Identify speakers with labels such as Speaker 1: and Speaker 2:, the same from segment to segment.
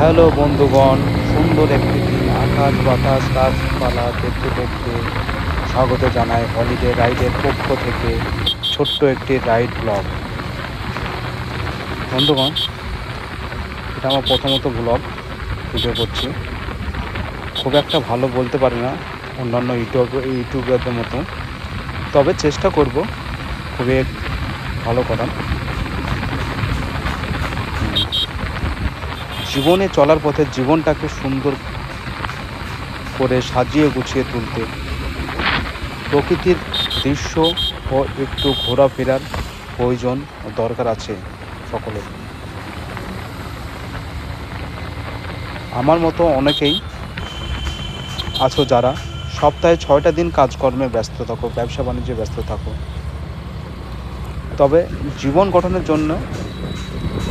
Speaker 1: Hello বন্ধুগণ, সুন্দর একটি দিন, আকাশ বাতাস গাছপালা দেখতে দেখতে স্বাগত জানাই হলিডে রাইডের পক্ষ থেকে ছোট্ট একটি রাইড ব্লগ। বন্ধুগণ, এটা আমার প্রথমত ব্লগ ভিডিও করছি। খুব একটা ভালো বলতে পারি না অন্যান্য ইউটিউবারদের মতো, তবে চেষ্টা করব খুবই ভালো করার। জীবনে চলার পথে জীবনটাকে সুন্দর করে সাজিয়ে গুছিয়ে তুলতে প্রকৃতির দৃশ্য ও একটু ঘোরাফেরার প্রয়োজন ও দরকার আছে সকলের। আমার মতো অনেকেই আছো যারা সপ্তাহে 6টা দিন কাজকর্মে ব্যস্ত থাকো, ব্যবসা বাণিজ্যে ব্যস্ত থাকো, তবে জীবন গঠনের জন্য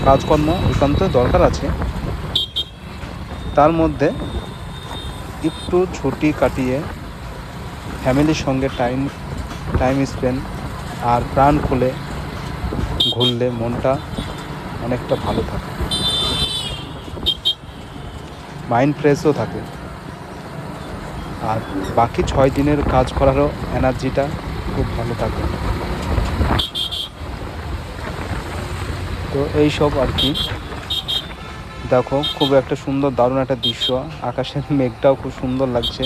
Speaker 1: কাজকর্ম একান্ত দরকার আছে। তার মধ্যে একটু ছুটি কাটিয়ে ফ্যামিলির সঙ্গে টাইম স্পেন্ড আর প্রাণ খুলে ঘুরলে মনটা অনেকটা ভালো থাকে, মাইন্ড ফ্রেশও থাকে, আর বাকি 6 দিনের কাজ করারও এনার্জিটা খুব ভালো থাকে। তো এইসব আর কি। দেখো, খুব একটা সুন্দর দারুণ একটা দৃশ্য, আকাশের মেঘটাও খুব সুন্দর লাগছে।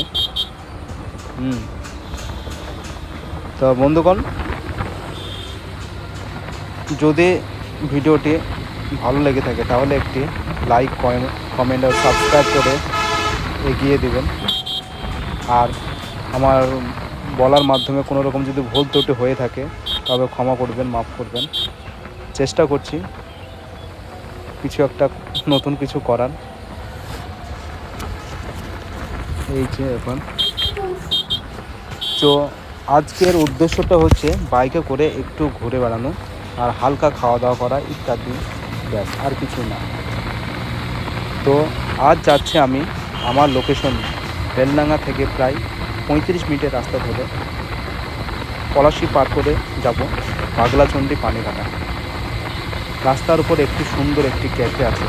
Speaker 1: তো বন্ধুগণ, যদি ভিডিওটি ভালো লেগে থাকে তাহলে একটি লাইক, কমেন্ট আর সাবস্ক্রাইব করে এগিয়ে দেবেন। আর আমার বলার মাধ্যমে কোনো রকম যদি ভুল ত্রুটি হয়ে থাকে তবে ক্ষমা করবেন, মাফ করবেন। চেষ্টা করছি কিছু একটা নতুন কিছু করার। এই যে এখন তো আজকের উদ্দেশ্যটা হচ্ছে বাইকে করে একটু ঘুরে বেড়ানো আর হালকা খাওয়া দাওয়া করা ইত্যাদি, ব্যাস, আর কিছু না। তো আজ যাচ্ছে আমি আমার লোকেশন বেলডাঙ্গা থেকে প্রায় 35 মিনিটের রাস্তা ধরে পলাশি পার করে যাব পাগলাচণ্ডী পানিঘাটা। রাস্তার উপর একটি সুন্দর একটি ক্যাফে আছে,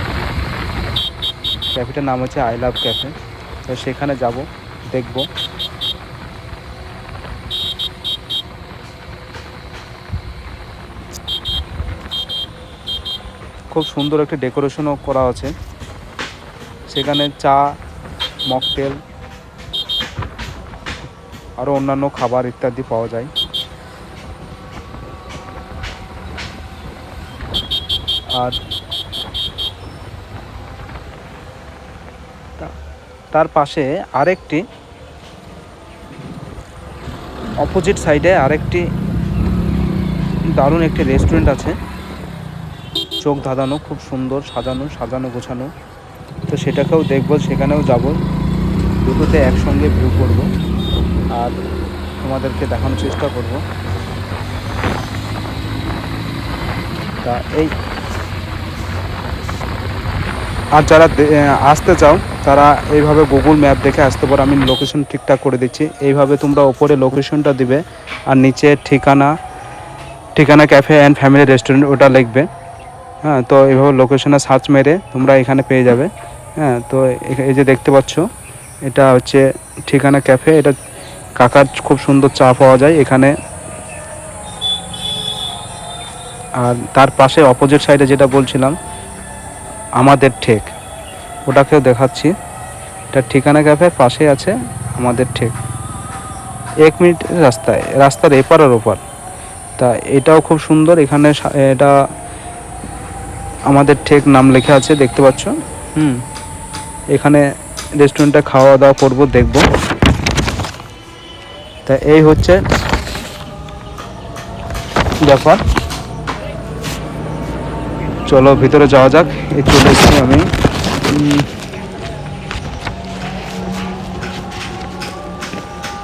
Speaker 1: ক্যাফেটার নাম হচ্ছে আই লাভ ক্যাফে। তো সেখানে যাব, দেখব। খুব সুন্দর একটি ডেকোরেশনও করা আছে, সেখানে চা, মকটেল আরও অন্যান্য খাবার ইত্যাদি পাওয়া যায়। আর তার পাশে আরেকটি অপোজিট সাইডে আরেকটি দারুণ একটি রেস্টুরেন্ট আছে, চোখ ধাঁধানো, খুব সুন্দর সাজানো গোছানো। তো সেটাকেও দেখব, সেখানেও যাব, দুটোতে একসঙ্গে ভিউ করব আর তোমাদেরকে দেখানোর চেষ্টা করব। তা এই আর যারা আসতে চাও তারা এইভাবে গুগল ম্যাপ দেখে আসতে পারো। আমি লোকেশন ঠিকঠাক করে দিচ্ছি। এইভাবে তোমরা ওপরে লোকেশনটা দিবে আর নিচে ঠিকানা ক্যাফে অ্যান্ড ফ্যামিলি রেস্টুরেন্ট ওটা লিখবে। হ্যাঁ, তো এইভাবে লোকেশনে সার্চ মেরে তোমরা এখানে পেয়ে যাবে। হ্যাঁ, তো এই যে দেখতে পাচ্ছ, এটা হচ্ছে ঠিকানা ক্যাফে। এটা কাকার খুব সুন্দর চা পাওয়া যায় এখানে। আর তার পাশে অপোজিট সাইডে যেটা বলছিলাম আমাদের ঠেক, ওটাকেও দেখাচ্ছি। এটা ঠিকানা ক্যাফের পাশে আছে আমাদের ঠেক, 1 মিনিট রাস্তার এপার আর ওপার। তা এটাও খুব সুন্দর। এখানে এটা আমাদের ঠেক নাম লেখা আছে, দেখতে পাচ্ছ। এখানে রেস্টুরেন্টে খাওয়া দাওয়া করবো, দেখব। তা এই হচ্ছে ব্যাপার। চলো ভিতরে যাওয়া যাক। চলে এসেছি আমি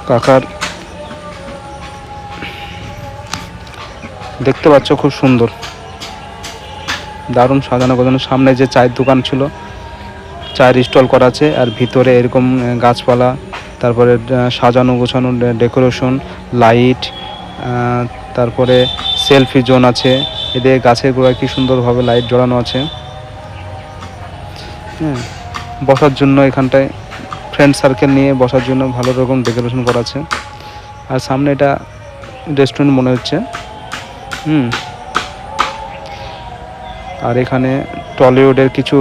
Speaker 1: কাকার, দেখতে পাচ্ছ খুব সুন্দর দারুণ সাজানো গোছানো। সামনে যে চায়ের দোকান ছিল, চায়ের স্টল করা আছে, আর ভিতরে এরকম গাছপালা, তারপরে সাজানো গোছানো ডেকোরেশন, লাইট, তারপরে সেলফি জোন আছে। এদের গাছের গোড়ায় কি সুন্দরভাবে লাইট জ্বালানো আছে। হ্যাঁ, বসার জন্য এখানটায় ফ্রেন্ড সার্কেল নিয়ে বসার জন্য ভালো রকম ডেকোরেশন করা আছে। আর সামনে এটা রেস্টুরেন্ট মনে হচ্ছে। আর এখানে টলিউডের কিছু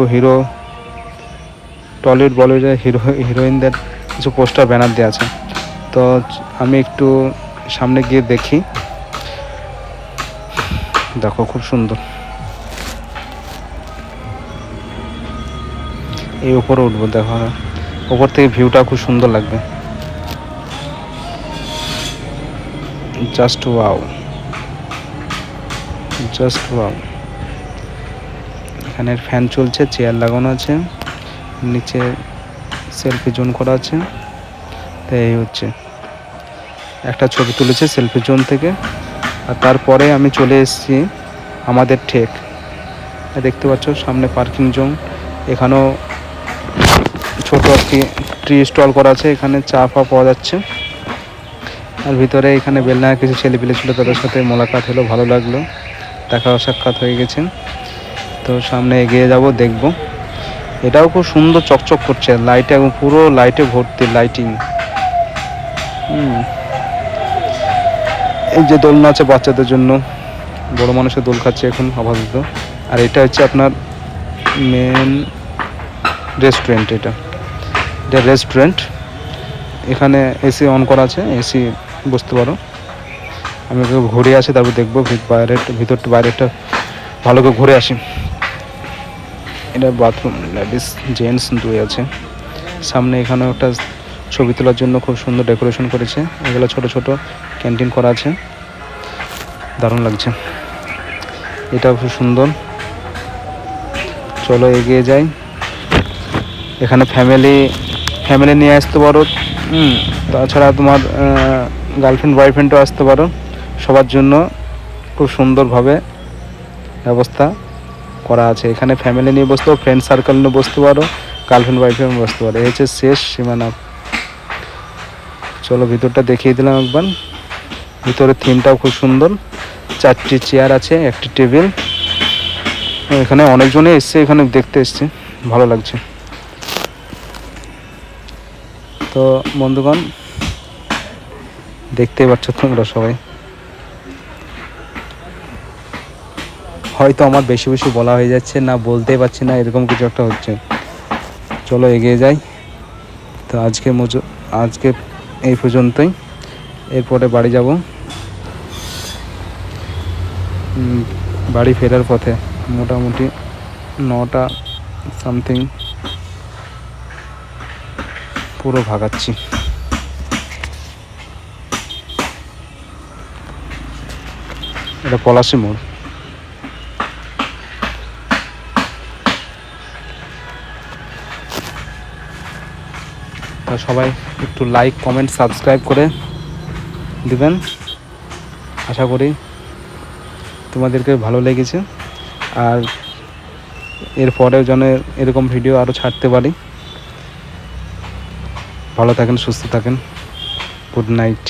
Speaker 1: টলিউড বলিউডের হিরোইনদের কিছু পোস্টার ব্যানার দেওয়া আছে। তো আমি একটু সামনে গিয়ে দেখি। দেখো খুব সুন্দর। এই উপরে উঠবো, দেখো উপর থেকে ভিউটা খুব সুন্দর লাগবে। Just wow, just wow. এখানে ফ্যান চলছে, চেয়ার লাগানো আছে, নিচে সেলফি জোন করা আছে। তো এই হচ্ছে একটা ছবি তুলেছে সেলফি জোন থেকে। আর তারপরে আমি চলে এসেছি আমাদের ঠেক। দেখতে পাচ্ছ সামনে পার্কিং জোন। এখানেও ছোট একটি ট্রি স্টল করা আছে, এখানে চা ফা পাওয়া যাচ্ছে। আর ভিতরে এখানে বেলনায় কিছু ছেলেপিলে ছিল, তাদের সাথে মোলাকাত হলো, ভালো লাগলো, দেখা সাক্ষাৎ হয়ে গেছে। তো সামনে এগিয়ে যাব, দেখব। এটাও খুব সুন্দর চকচক করছে, লাইটে এবং পুরো লাইটে ভর্তি, লাইটিং। এই যে দোলনা আছে বাচ্চাদের জন্য, বড় মানুষের দোল খাচ্ছে এখন আপাতত। আর এটা হচ্ছে আপনার মেন রেস্টুরেন্ট। এটা রেস্টুরেন্ট। এখানে এসি অন করা আছে, এসি বসতে পারো। আমি ঘুরে আসি, তারপর দেখবো ভিতরটা বাইরেটা ভালো করে ঘুরে আসি। এটা বাথরুম, লেডিস জেন্টস দুই আছে। সামনে এখানে একটা ছবি তোলার জন্য খুব সুন্দর ডেকোরেশন করেছে। এগুলো ছোট ছোট ক্যান্টিন করা আছে, দারুণ লাগছে। এটা খুব সুন্দর। চলো এগিয়ে যাই। এখানে ফ্যামিলি নিয়ে আসতে পারো। তাছাড়া তোমার গার্লফ্রেন্ড বয়ফ্রেন্ডও আসতে পারো। সবার জন্য খুব সুন্দরভাবে ব্যবস্থা করা আছে। এখানে ফ্যামিলি নিয়ে বসতে পারো, ফ্রেন্ড সার্কেল নিয়ে বসতে পারো, গার্লফ্রেন্ড বয়ফ্রেন্ড বসতে পারো। এই হচ্ছে শেষ সীমানা। চলো ভিতরটা দেখিয়ে দিলাম একবার। ভিতরের থিমটাও খুব সুন্দর। 4টি চেয়ার আছে, একটি টেবিল। এখানে অনেকজনে এসছে, এখানে দেখতে এসছে, ভালো লাগছে। তো বন্ধুগণ, দেখতেই পাচ্ছ তোমরা সবাই। হয়তো আমার বেশি বেশি বলা হয়ে যাচ্ছে, না বলতেই পারছি না, এরকম কিছু একটা হচ্ছে। চলো এগিয়ে যাই। তো আজকে এই পর্যন্তই। এরপরে বাড়ি যাব। বাড়ি ফেরার পথে মোটামুটি 9টা সামথিং পুরো ভাগাচ্ছি। এটা পলাশী মোড়। তা সবাই একটু লাইক, কমেন্ট, সাবস্ক্রাইব করে দিবেন। আশা করি তোমাদেরকে ভালো লেগেছে। আর এরপরেও যেন এরকম ভিডিও আরও ছাড়তে পারি। ভালো থাকেন, সুস্থ থাকেন। Good night.